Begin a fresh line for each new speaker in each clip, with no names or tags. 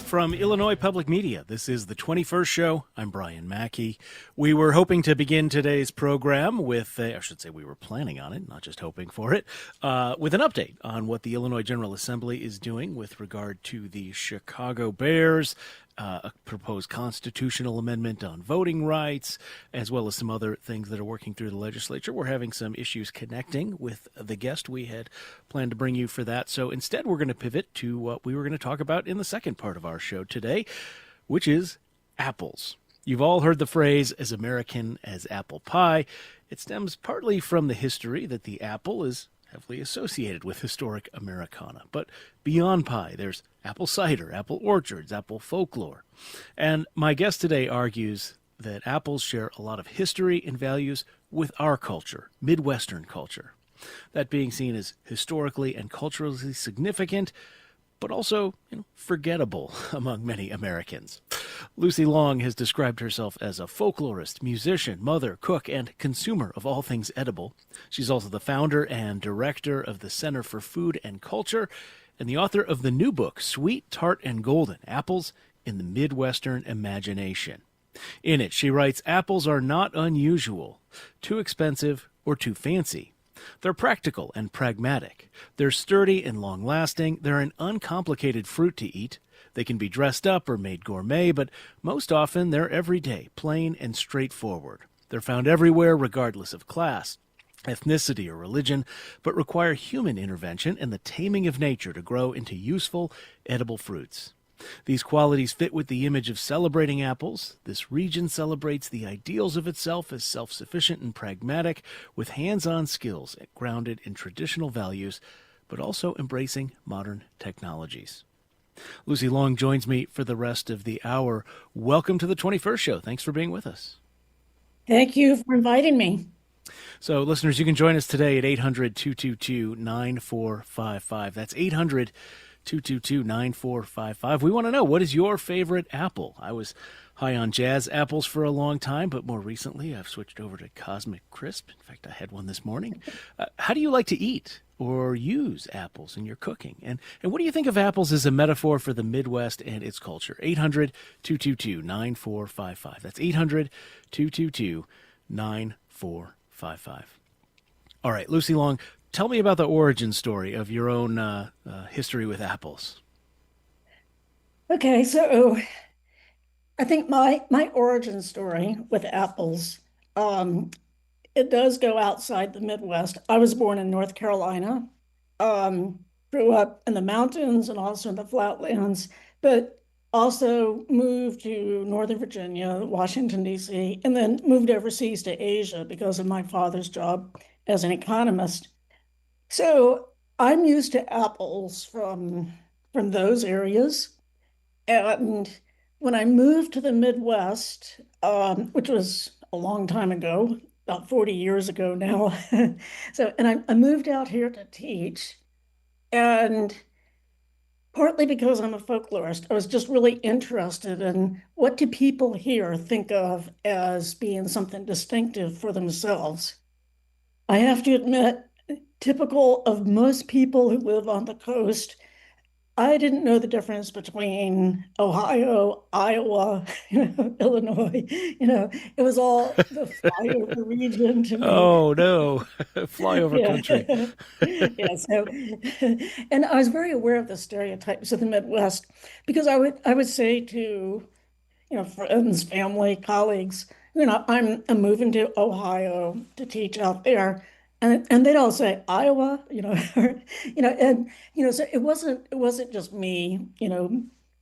From Illinois Public Media, this is the 21st show. I'm Brian Mackey. We were hoping to begin today's program with, I should say we were planning on it, not just hoping for it, with an update on what the Illinois General Assembly is doing with regard to the Chicago Bears, a proposed constitutional amendment on voting rights, as well as some other things that are working through the legislature. We're having some issues connecting with the guest we had planned to bring you for that. So instead, we're going to pivot to what we were going to talk about in the second part of our show today, which is apples. You've all heard the phrase, as American as apple pie. It stems partly from the history that the apple is heavily associated with historic Americana. But beyond pie, there's apple cider, apple orchards, apple folklore. And my guest today argues that apples share a lot of history and values with our culture, Midwestern culture. That being seen as historically and culturally significant, but also, forgettable among many Americans. Lucy Long has described herself as a folklorist, musician, mother, cook, and consumer of all things edible. She's also the founder and director of the Center for Food and Culture and the author of the new book, Sweet, Tart and Golden, Apples in the Midwestern Imagination. In it, she writes, apples are not unusual, too expensive, or too fancy. They're practical and pragmatic. They're sturdy and long-lasting. They're an uncomplicated fruit to eat. They can be dressed up or made gourmet, but most often they're everyday, plain and straightforward. They're found everywhere, regardless of class, ethnicity, or religion, but require human intervention and the taming of nature to grow into useful, edible fruits. These qualities fit with the image of celebrating apples. This region celebrates the ideals of itself as self-sufficient and pragmatic, with hands-on skills grounded in traditional values, but also embracing modern technologies. Lucy Long joins me for the rest of the hour. Welcome to the 21st show. Thanks for being with us.
Thank you for inviting me.
So, listeners, you can join us today at 800-222-9455. That's 800-222-9455. We want to know, what is your favorite apple? I was high on jazz apples for a long time, but more recently I've switched over to Cosmic Crisp. In fact, I had one this morning. How do you like to eat or use apples in your cooking? And what do you think of apples as a metaphor for the Midwest and its culture? 800-222-9455. That's 800-222-9455. All right, Lucy Long, tell me about the origin story of your own history with apples.
Okay, so I think my origin story with apples, it does go outside the Midwest. I was born in North Carolina, grew up in the mountains and also in the flatlands, but also moved to Northern Virginia, Washington, D.C., and then moved overseas to Asia because of my father's job as an economist. So I'm used to apples from those areas. And when I moved to the Midwest, which was a long time ago, about 40 years ago now, and I moved out here to teach, and partly because I'm a folklorist, I was just really interested in what do people here think of as being something distinctive for themselves. I have to admit, typical of most people who live on the coast, I didn't know the difference between Ohio, Iowa, Illinois. It was all the flyover region to me.
Oh, no. Flyover
Yeah.
country.
Yeah. So, and I was very aware of the stereotypes of the Midwest because I would say to, friends, family, colleagues, I'm moving to Ohio to teach out there. And they'd all say Iowa, so it wasn't just me,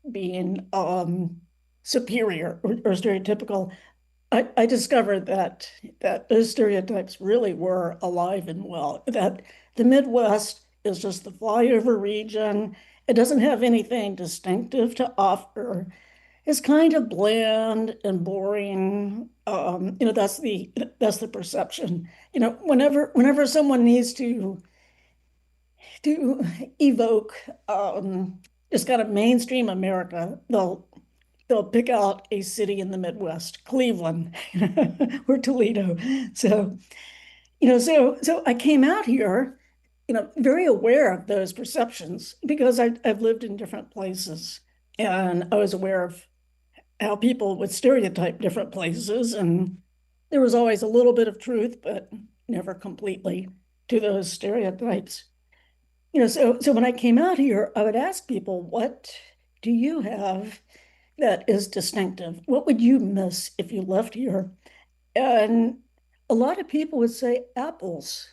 being superior or stereotypical. I discovered that those stereotypes really were alive and well, that the Midwest is just the flyover region. It doesn't have anything distinctive to offer. It's kind of bland and boring. That's the perception. Whenever someone needs to evoke just kind of mainstream America, they'll pick out a city in the Midwest, Cleveland or Toledo. So I came out here, very aware of those perceptions because I've lived in different places. And I was aware of how people would stereotype different places. And there was always a little bit of truth, but never completely to those stereotypes. So when I came out here, I would ask people, what do you have that is distinctive? What would you miss if you left here? And a lot of people would say apples.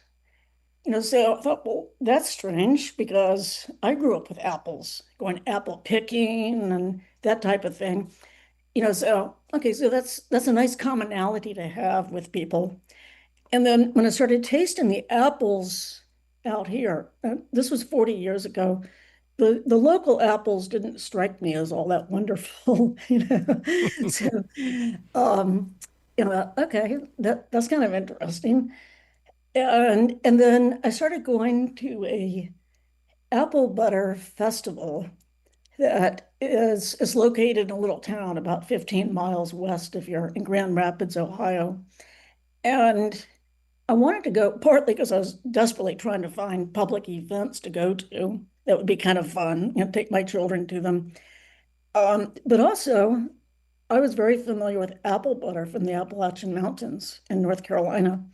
So I thought, well, that's strange because I grew up with apples, going apple picking and that type of thing. So okay, so that's a nice commonality to have with people. And then when I started tasting the apples out here, this was 40 years ago, the local apples didn't strike me as all that wonderful, So, um, okay, that's kind of interesting. And then I started going to a apple butter festival that is located in a little town about 15 miles west of you're in Grand Rapids, Ohio. And I wanted to go partly because I was desperately trying to find public events to go to that would be kind of fun, take my children to them. But also, I was very familiar with apple butter from the Appalachian Mountains in North Carolina.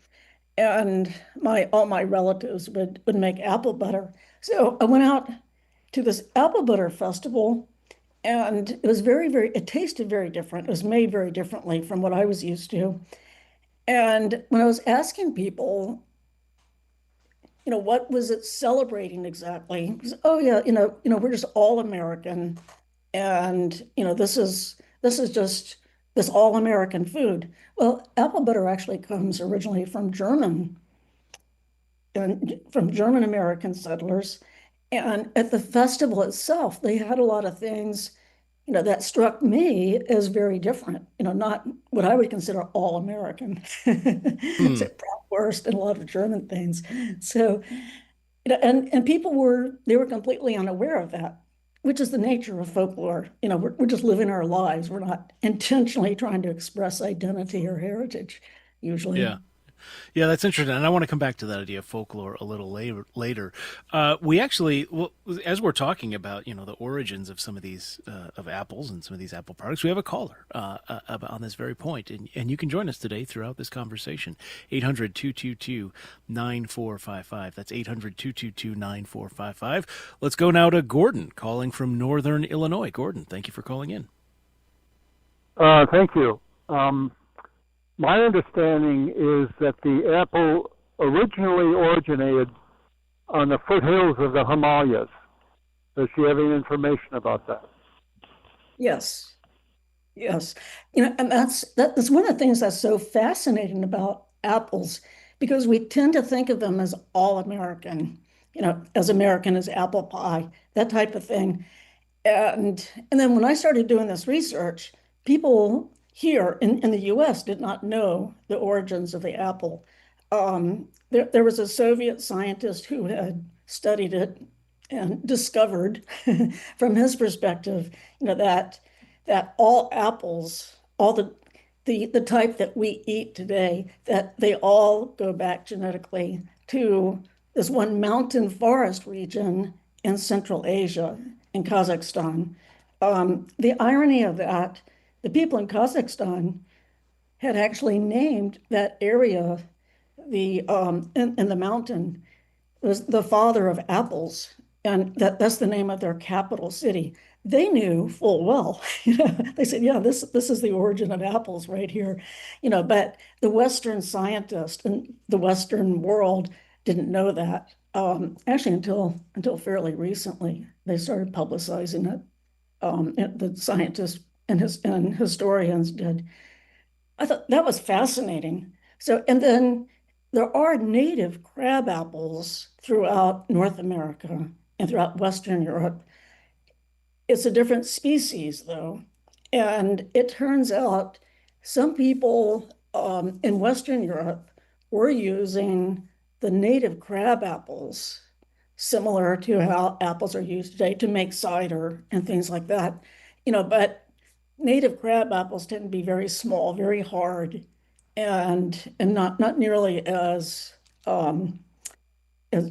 And my all my relatives would make apple butter. So I went out to this apple butter festival, and it was it tasted very different. It was made very differently from what I was used to. And when I was asking people, what was it celebrating exactly? Because, oh yeah, we're just all American, and this is just this all American food. Well, apple butter actually comes originally from German and from German American settlers. And at the festival itself, they had a lot of things, that struck me as very different, not what I would consider all American.
Hmm.
So bratwurst and a lot of German things. So, and people they were completely unaware of that, which is the nature of folklore. We're just living our lives. We're not intentionally trying to express identity or heritage, usually.
Yeah. Yeah, that's interesting, and I want to come back to that idea of folklore a little later. We actually, well, as we're talking about, the origins of some of these of apples and some of these apple products, we have a caller on this very point, and you can join us today throughout this conversation. 800-222-9455. That's 800-222-9455. Let's go now to Gordon, calling from Northern Illinois. Gordon, thank you for calling in.
Thank you. My understanding is that the apple originally originated on the foothills of the Himalayas. Does she have any information about that?
Yes. Yes. And that's one of the things that's so fascinating about apples, because we tend to think of them as all American, as American as apple pie, that type of thing. And then when I started doing this research, people here in the US did not know the origins of the apple. There was a Soviet scientist who had studied it and discovered from his perspective, that all apples, all the type that we eat today, that they all go back genetically to this one mountain forest region in Central Asia, in Kazakhstan. The irony of that, the people in Kazakhstan had actually named that area in the mountain was the father of apples, and that's the name of their capital city. They knew full well, they said, yeah, this is the origin of apples right here, but the Western scientist and the Western world didn't know that. Actually, until fairly recently, they started publicizing it. And the scientists and historians did. I thought that was fascinating. So, and then there are native crab apples throughout North America and throughout Western Europe. It's a different species, though. And it turns out some people in Western Europe were using the native crab apples, similar to how apples are used today to make cider and things like that. But native crab apples tend to be very small, very hard, and not nearly as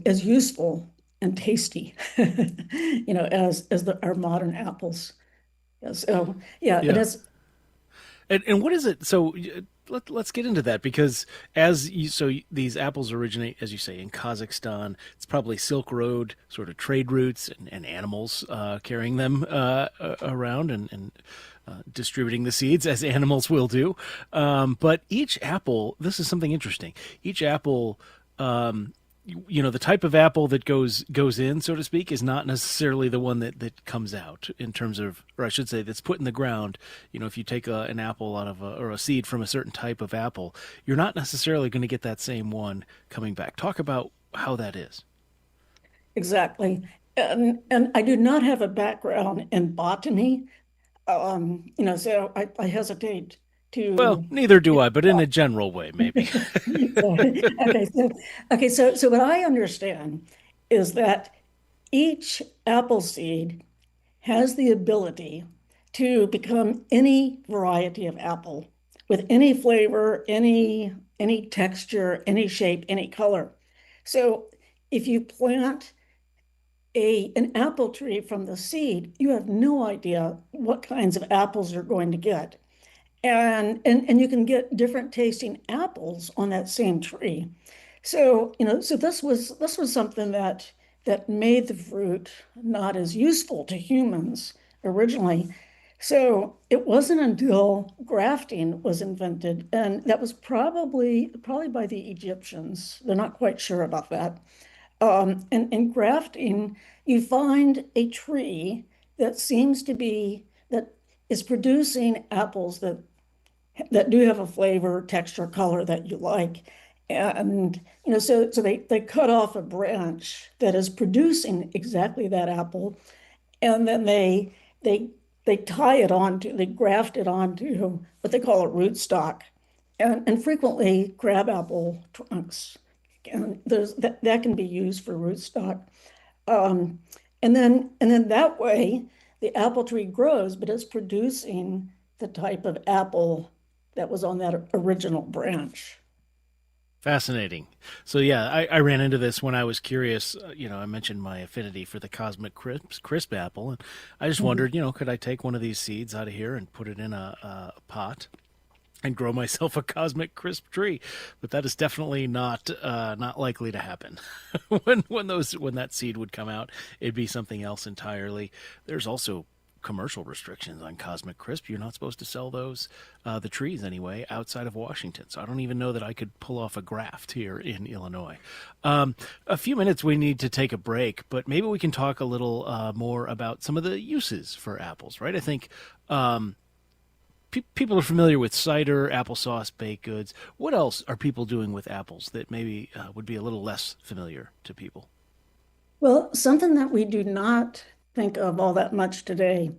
useful and tasty, as our modern apples. Yeah, so yeah, it
Yeah.
is
And what is it? So let's get into that because these apples originate, as you say, in Kazakhstan. It's probably Silk Road sort of trade routes and animals carrying them around and distributing the seeds as animals will do. But each apple, this is something interesting. Each apple the type of apple that goes in, so to speak, is not necessarily the one that comes out in terms of, or I should say, that's put in the ground. If you take an apple out of or a seed from a certain type of apple, you're not necessarily going to get that same one coming back. Talk about how that is.
exactly. And I do not have a background in botany. So I hesitate
Well,
to
neither do I, but in a general way, maybe.
okay, so what I understand is that each apple seed has the ability to become any variety of apple with any flavor, any texture, any shape, any color. So if you plant an apple tree from the seed, you have no idea what kinds of apples you're going to get. And you can get different tasting apples on that same tree. So this was something that made the fruit not as useful to humans originally. So it wasn't until grafting was invented, and that was probably by the Egyptians. They're not quite sure about that. And in grafting, you find a tree that seems to be that is producing apples that do have a flavor, texture, color that you like. And so they cut off a branch that is producing exactly that apple, and then they they they graft it onto what they call a rootstock, and frequently crabapple trunks. And that can be used for rootstock. Um, and then that way the apple tree grows, but it's producing the type of apple that was on that original branch.
Fascinating. So yeah, I ran into this when I was curious. I mentioned my affinity for the cosmic crisp apple, and I just
Mhm.
wondered, could I take one of these seeds out of here and put it in a pot and grow myself a cosmic crisp tree? But that is definitely not likely to happen. When that seed would come out, it'd be something else entirely. There's also commercial restrictions on Cosmic Crisp. You're not supposed to sell those, the trees anyway, outside of Washington. So I don't even know that I could pull off a graft here in Illinois. A few minutes we need to take a break, but maybe we can talk a little more about some of the uses for apples, right? I think people are familiar with cider, applesauce, baked goods. What else are people doing with apples that maybe would be a little less familiar to people?
Well, something that we do not think of all that much today,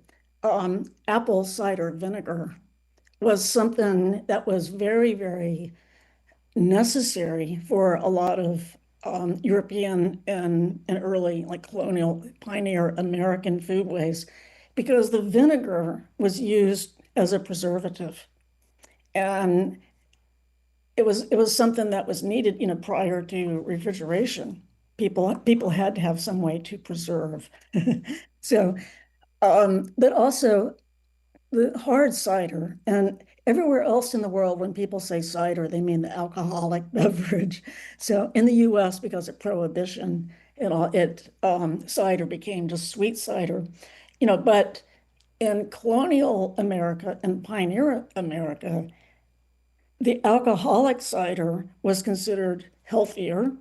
apple cider vinegar was something that was very, very necessary for a lot of European and early, like colonial pioneer American foodways, because the vinegar was used as a preservative. And it was something that was needed, prior to refrigeration. People had to have some way to preserve. So, but also the hard cider, and everywhere else in the world, when people say cider, they mean the alcoholic beverage. So in the US, because of prohibition, cider became just sweet cider, but in colonial America and pioneer America, the alcoholic cider was considered healthier.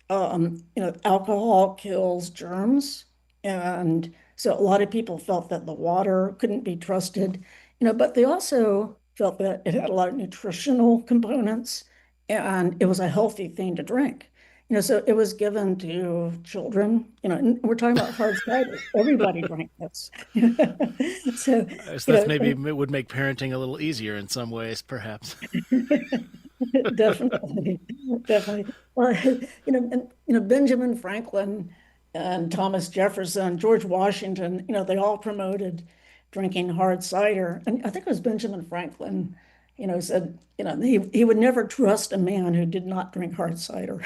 Alcohol kills germs. And so a lot of people felt that the water couldn't be trusted, but they also felt that it had a lot of nutritional components and it was a healthy thing to drink. So it was given to children, and we're talking about hard cider. Everybody drank this. So,
So that's maybe it would make parenting a little easier in some ways, perhaps.
definitely, definitely. Well, Benjamin Franklin and Thomas Jefferson, George Washington, they all promoted drinking hard cider. And I think it was Benjamin Franklin, said, he would never trust a man who did not drink hard cider.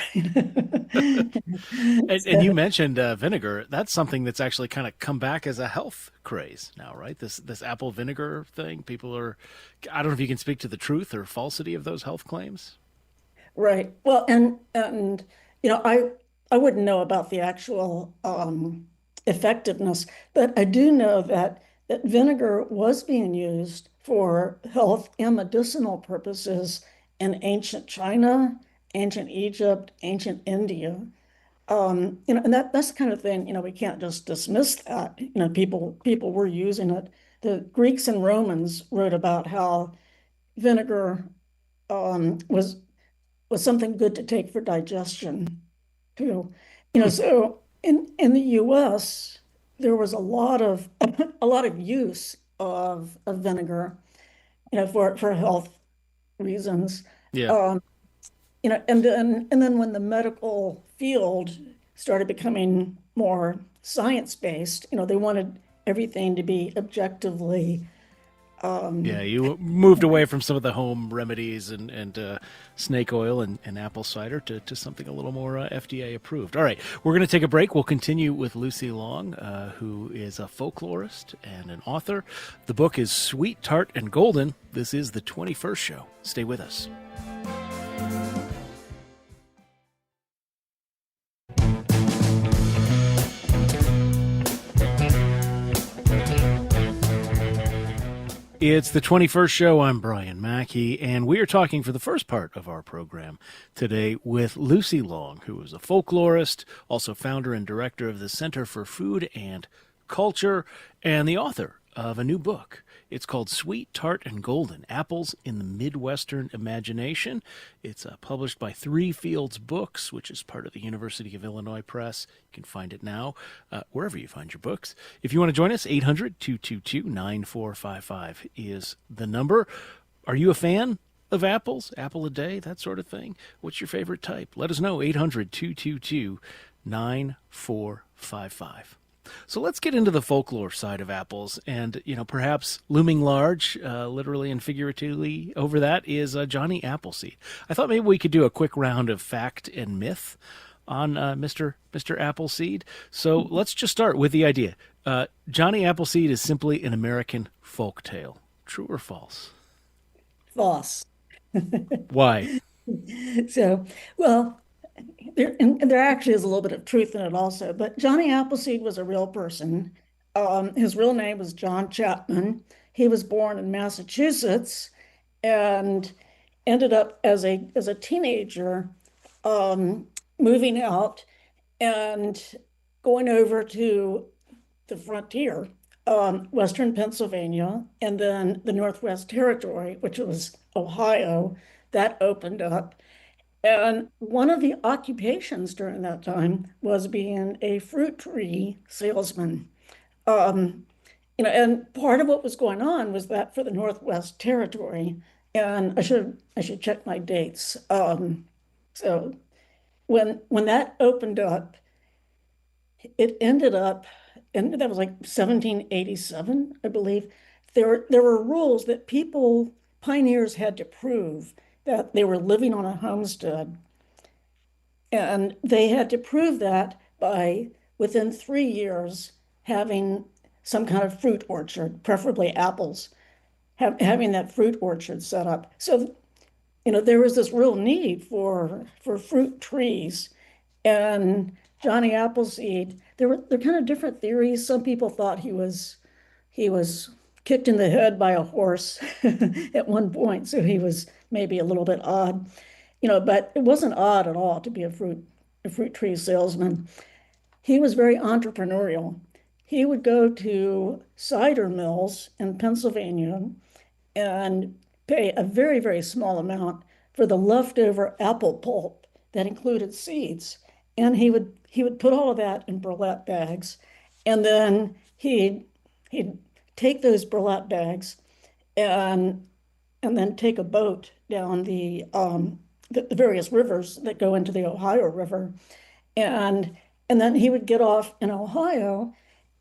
And you mentioned vinegar. That's something that's actually kind of come back as a health craze now, right? This apple vinegar thing. People are. I don't know if you can speak to the truth or falsity of those health claims.
Right. Well, and I wouldn't know about the actual effectiveness, but I do know that vinegar was being used for health and medicinal purposes in ancient China, ancient Egypt, ancient India. And that's the kind of thing, we can't just dismiss that. People were using it. The Greeks and Romans wrote about how vinegar was something good to take for digestion too. So in the US, there was a lot of a lot of use of vinegar, for health reasons.
Yeah.
Um, and then when the medical field started becoming more science-based, they wanted everything to be objectively
Yeah, you moved away from some of the home remedies and snake oil and apple cider to something a little more FDA approved. All right, we're going to take a break. We'll continue with Lucy Long, who is a folklorist and an author. The book is Sweet, Tart and Golden. This is the 21st show. Stay with us. It's the 21st show. I'm Brian Mackey, and we are talking for the first part of our program today with Lucy Long, who is a folklorist, also founder and director of the Center for Food and Culture, and the author of a new book. It's called Sweet, Tart and Golden, Apples in the Midwestern Imagination. It's published by Three Fields Books, which is part of the University of Illinois Press. You can find it now wherever you find your books. If you want to join us, 800-222-9455 is the number. Are you a fan of apples? Apple a day, that sort of thing? What's your favorite type? Let us know, 800-222-9455. So let's get into the folklore side of apples, and perhaps looming large, literally and figuratively, over that is Johnny Appleseed. I thought maybe we could do a quick round of fact and myth on Mr. Appleseed. So let's just start with the idea. Johnny Appleseed is simply an American folk tale. True or false?
false.
Why?
So, well, and there actually is a little bit of truth in it also. But Johnny Appleseed was a real person. His real name was John Chapman. He was born in Massachusetts and ended up as a teenager moving out and going over to the frontier, Western Pennsylvania, and then the Northwest Territory, which was Ohio, that opened up. And one of the occupations during that time was being a fruit tree salesman. Um, and part of what was going on was that for the Northwest Territory, and I should check my dates. So when that opened up, it ended up, and that was like 1787, I believe. There were rules that pioneers had to prove that they were living on a homestead, and they had to prove that by within 3 years having some kind of fruit orchard, preferably apples, having that fruit orchard set up. So, there was this real need for fruit trees. And Johnny Appleseed, there kind of different theories. Some people thought he was kicked in the head by a horse at one point, so he was maybe a little bit odd, but it wasn't odd at all to be a fruit tree salesman. He was very entrepreneurial. He would go to cider mills in Pennsylvania and pay a very, very small amount for the leftover apple pulp that included seeds. And he would put all of that in burlap bags, and then he'd take those burlap bags and and then take a boat down the various rivers that go into the Ohio River, and and then he would get off in Ohio,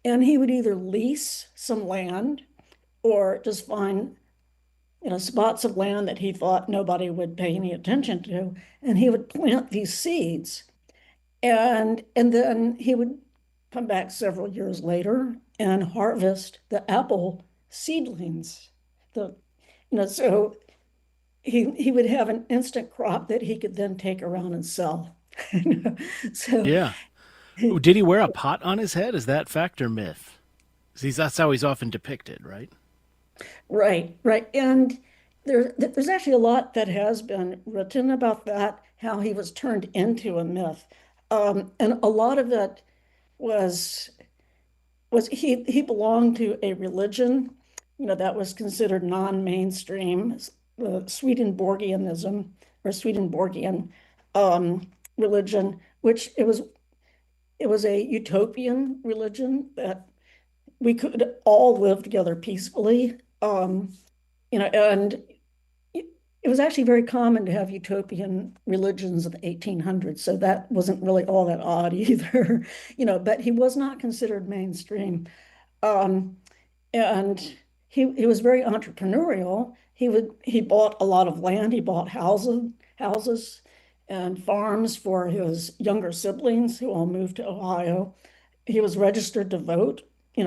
and he would either lease some land or just find spots of land that he thought nobody would pay any attention to, and he would plant these seeds. And then he would come back several years later and harvest the apple seedlings. The so he would have an instant crop that he could then take around and sell. So
Yeah. Did he wear a pot on his head? Is that fact or myth? See, that's how he's often depicted, right?
right, right. And there's actually a lot that has been written about that, how he was turned into a myth. And a lot of it was he belonged to a religion, that was considered non-mainstream, Swedenborgianism or Swedenborgian religion, which it was a utopian religion that we could all live together peacefully. And it was actually very common to have utopian religions in the 1800s, so that wasn't really all that odd either, but he was not considered mainstream. Um, and he was very entrepreneurial. He bought a lot of land, he bought houses and farms for his younger siblings who all moved to Ohio. He was registered to vote,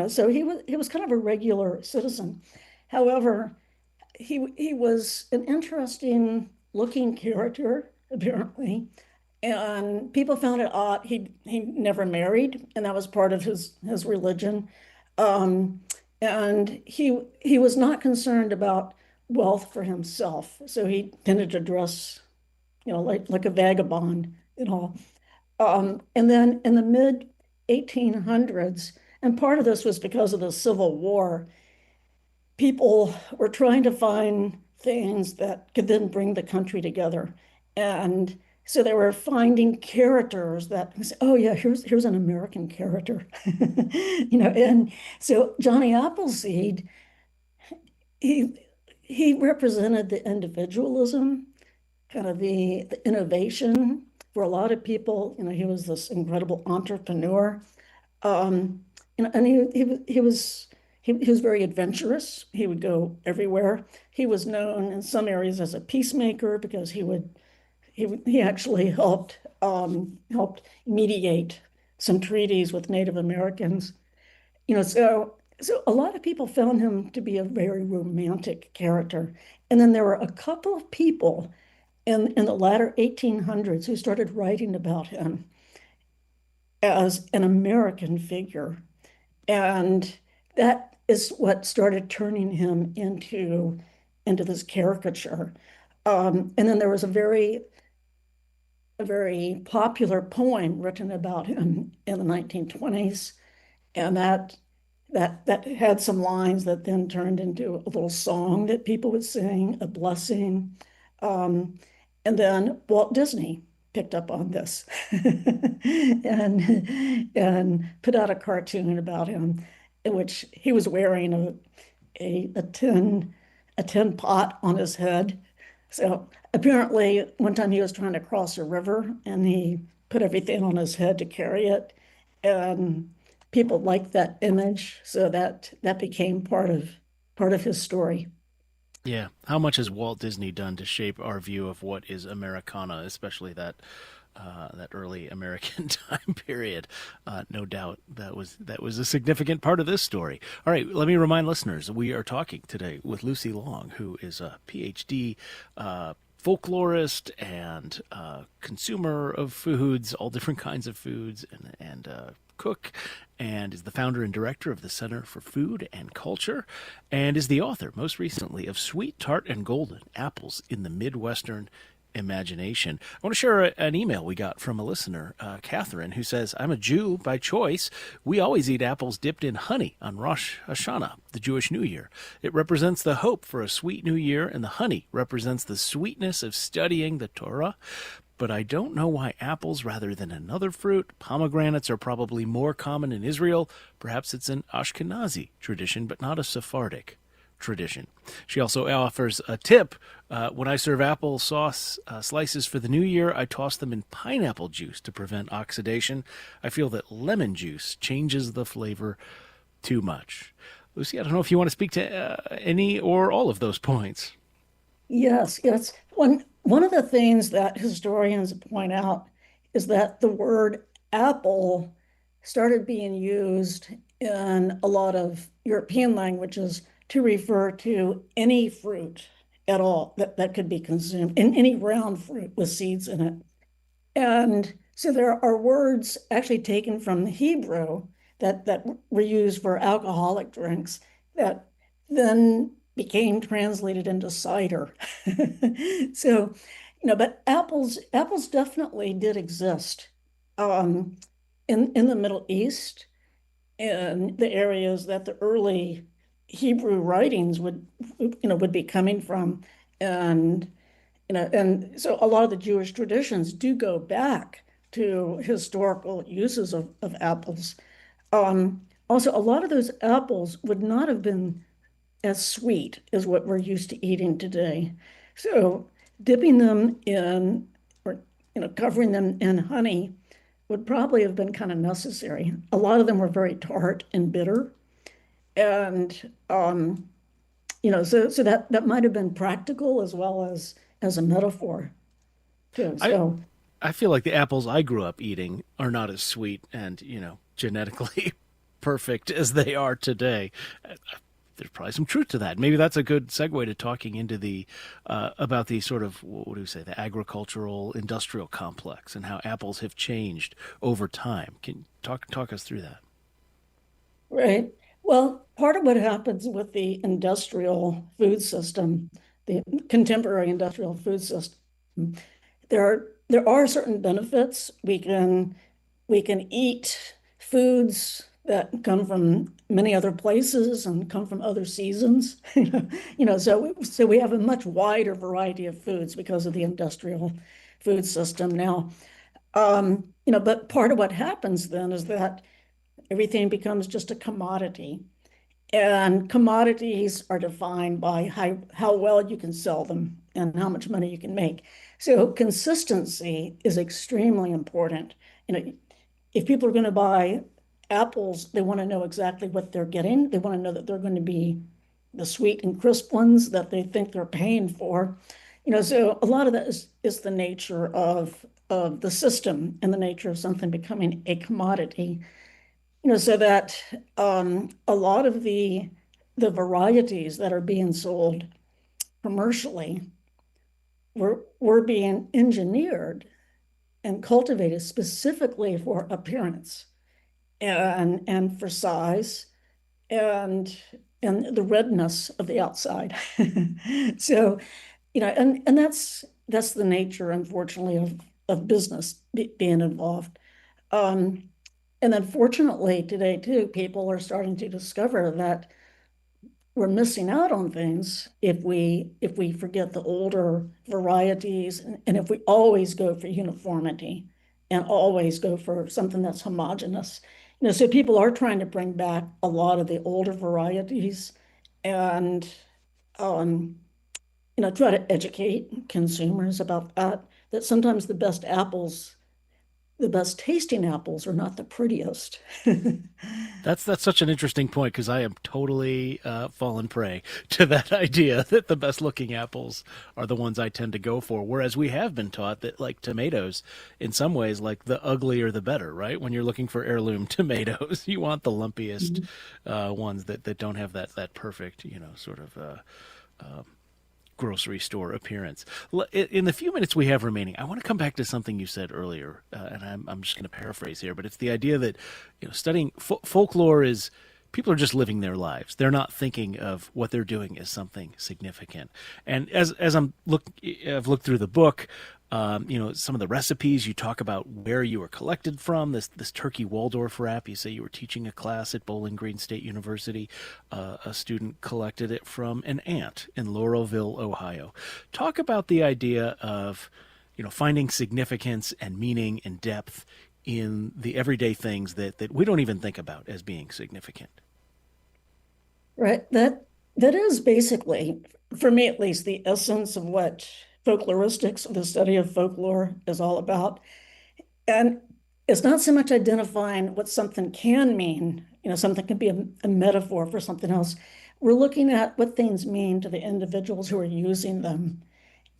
so he was kind of a regular citizen. However, he was an interesting looking character, apparently, and people found it odd. He never married, and that was part of his religion. Um, and he was not concerned about wealth for himself, so he tended to dress, like a vagabond and all. And then in the mid 1800s, and part of this was because of the Civil War, people were trying to find things that could then bring the country together. And so they were finding characters that, oh yeah, here's an American character. And so Johnny Appleseed, he he represented the individualism, kind of the innovation. For a lot of people, he was this incredible entrepreneur. Um, and he was very adventurous. He would go everywhere. He was known in some areas as a peacemaker because he actually helped mediate some treaties with Native Americans. So a lot of people found him to be a very romantic character. And then there were a couple of people in the latter 1800s who started writing about him as an American figure. And that is what started turning him into this caricature. And then there was a very popular poem written about him in the 1920s, and that had some lines that then turned into a little song that people would sing, a blessing. Um, and then Walt Disney picked up on this and put out a cartoon about him in which he was wearing a tin pot on his head. So apparently one time he was trying to cross a river and he put everything on his head to carry it. And people liked that image, so that became part of his story.
Yeah. How much has Walt Disney done to shape our view of what is Americana, especially that early American time period? No doubt that was a significant part of this story. All right, let me remind listeners we are talking today with Lucy Long, who is a PhD folklorist and consumer of foods, all different kinds of foods, and cook, and is the founder and director of the Center for Food and Culture, and is the author, most recently, of Sweet Tart and Golden, Apples in the Midwestern Imagination. I want to share an email we got from a listener, Catherine, who says, I'm a Jew by choice. We always eat apples dipped in honey on Rosh Hashanah, the Jewish New Year. It represents the hope for a sweet new year, and the honey represents the sweetness of studying the Torah. But I don't know why apples rather than another fruit. Pomegranates are probably more common in Israel. Perhaps it's an Ashkenazi tradition, but not a Sephardic tradition. She also offers a tip. When I serve apple sauce slices for the new year, I toss them in pineapple juice to prevent oxidation. I feel that lemon juice changes the flavor too much. Lucy, I don't know if you want to speak to any or all of those points.
Yes, yes. One of the things that historians point out is that the word apple started being used in a lot of European languages to refer to any fruit at all that could be consumed, in any round fruit with seeds in it. And so there are words actually taken from the Hebrew that were used for alcoholic drinks that then became translated into cider. So, but apples definitely did exist um, in the Middle East, in the areas that the early Hebrew writings would be coming from. And and so a lot of the Jewish traditions do go back to historical uses of apples. Also, a lot of those apples would not have been as sweet as what we're used to eating today. So dipping them in, or covering them in honey would probably have been kind of necessary. A lot of them were very tart and bitter, and so that might have been practical as well as a metaphor too.
I
So
I feel like the apples I grew up eating are not as sweet and, genetically perfect as they are today. There's probably some truth to that. Maybe that's a good segue to talking into the about the sort of, what do we say, the agricultural industrial complex and how apples have changed over time. Can you talk us through that?
right. Well, part of what happens with the industrial food system, the contemporary industrial food system, there are certain benefits. We can eat foods that come from many other places and come from other seasons. So we have a much wider variety of foods because of the industrial food system now. But part of what happens then is that everything becomes just a commodity. And commodities are defined by how well you can sell them and how much money you can make. So consistency is extremely important. If people are going to buy apples, they want to know exactly what they're getting. They want to know that they're going to be the sweet and crisp ones that they think they're paying for. So a lot of that is the nature of the system and the nature of something becoming a commodity. So that a lot of the varieties that are being sold commercially were being engineered and cultivated specifically for appearance and for size and the redness of the outside. So, and that's the nature, unfortunately, of business being involved. Um, and then fortunately today too, people are starting to discover that we're missing out on things if we forget the older varieties and if we always go for uniformity and always go for something that's homogeneous. So people are trying to bring back a lot of the older varieties and um, try to educate consumers about that sometimes the best tasting apples are not the prettiest.
That's such an interesting point because I am totally fallen prey to that idea that the best looking apples are the ones I tend to go for. Whereas we have been taught that, like tomatoes, in some ways, like the uglier the better, right? When you're looking for heirloom tomatoes, you want the lumpiest ones that don't have that perfect, sort of grocery store appearance. In the few minutes we have remaining, I want to come back to something you said earlier, and I'm just going to paraphrase here, but it's the idea that studying folklore is people are just living their lives. They're not thinking of what they're doing as something significant. And as I've looked through the book. Some of the recipes you talk about where you were collected from. This turkey Waldorf wrap. You say you were teaching a class at Bowling Green State University. A student collected it from an aunt in Laurelville, Ohio. Talk about the idea of finding significance and meaning and depth in the everyday things that we don't even think about as being significant.
Right. That is basically, for me at least, the essence of what folkloristics, the study of folklore, is all about. And it's not so much identifying what something can mean, something can be a metaphor for something else. We're looking at what things mean to the individuals who are using them.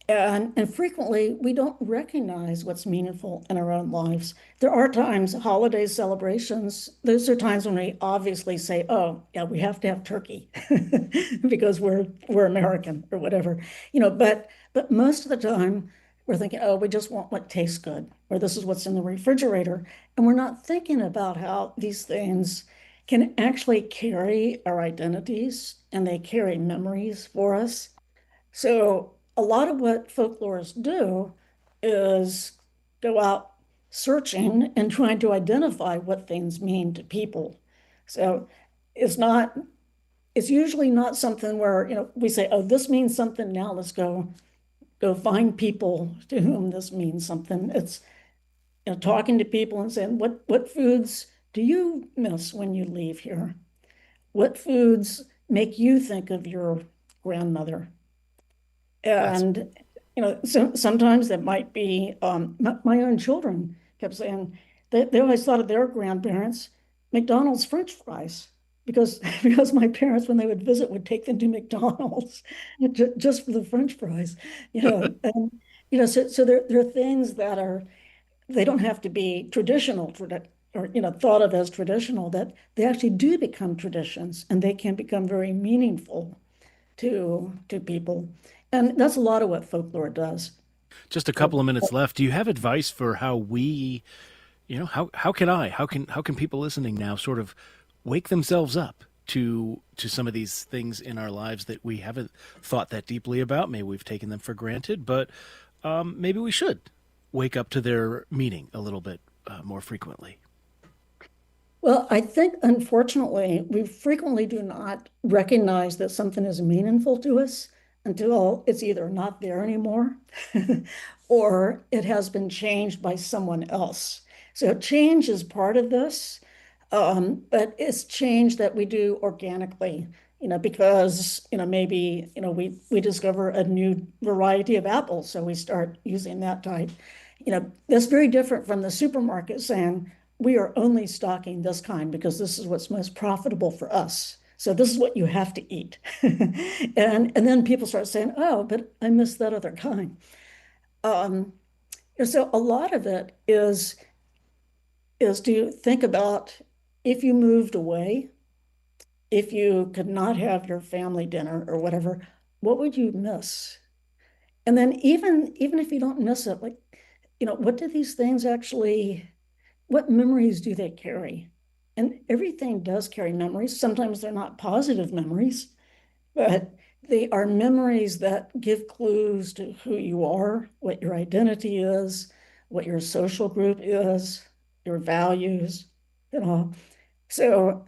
And frequently, we don't recognize what's meaningful in our own lives. There are times, holiday celebrations, those are times when we obviously say, oh, yeah, we have to have turkey because we're American or whatever. But most of the time we're thinking, oh, we just want what tastes good, or this is what's in the refrigerator. And we're not thinking about how these things can actually carry our identities and they carry memories for us. So a lot of what folklorists do is go out searching and trying to identify what things mean to people. So it's not, it's usually not something where, we say, oh, this means something now, let's go find people to whom this means something. It's talking to people and saying, what foods do you miss when you leave here? What foods make you think of your grandmother?
That's
And so sometimes that might be my own children kept saying they always thought of their grandparents McDonald's French fries because because my parents when they would visit would take them to McDonald's just for the French fries, and so there are things that are they don't have to be traditional or thought of as traditional that they actually do become traditions and they can become very meaningful to people. And that's a lot of what folklore does.
just a couple of minutes left. Do you have advice for how we, how can people listening now sort of wake themselves up to some of these things in our lives that we haven't thought that deeply about? Maybe we've taken them for granted, but maybe we should wake up to their meaning a little bit more frequently.
Well, I think unfortunately, we frequently do not recognize that something is meaningful to us until it's either not there anymore or it has been changed by someone else. So change is part of this, but it's change that we do organically, because, maybe, we discover a new variety of apples, so we start using that type. That's very different from the supermarket saying, we are only stocking this kind because this is what's most profitable for us. So this is what you have to eat. And then people start saying, oh, but I miss that other kind. Um, so a lot of it is to think about if you moved away, if you could not have your family dinner or whatever, what would you miss? And then even if you don't miss it, like, what do these things actually what memories do they carry? And everything does carry memories. Sometimes they're not positive memories, but they are memories that give clues to who you are, what your identity is, what your social group is, your values, you know. So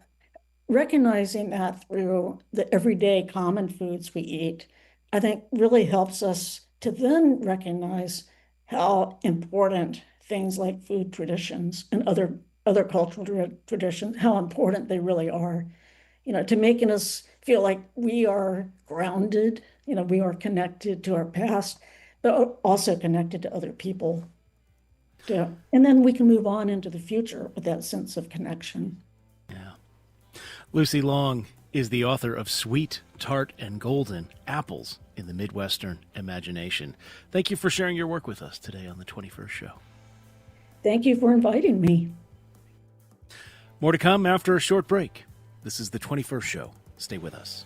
recognizing that through the everyday common foods we eat, I think really helps us to then recognize how important things like food traditions and other cultural traditions, how important they really are, to making us feel like we are grounded, we are connected to our past, but also connected to other people. Yeah. And then we can move on into the future with that sense of connection.
Yeah. Lucy Long is the author of Sweet, Tart and Golden, Apples in the Midwestern Imagination. Thank you for sharing your work with us today on the 21st Show.
Thank you for inviting me.
More to come after a short break. This is the 21st Show. Stay with us.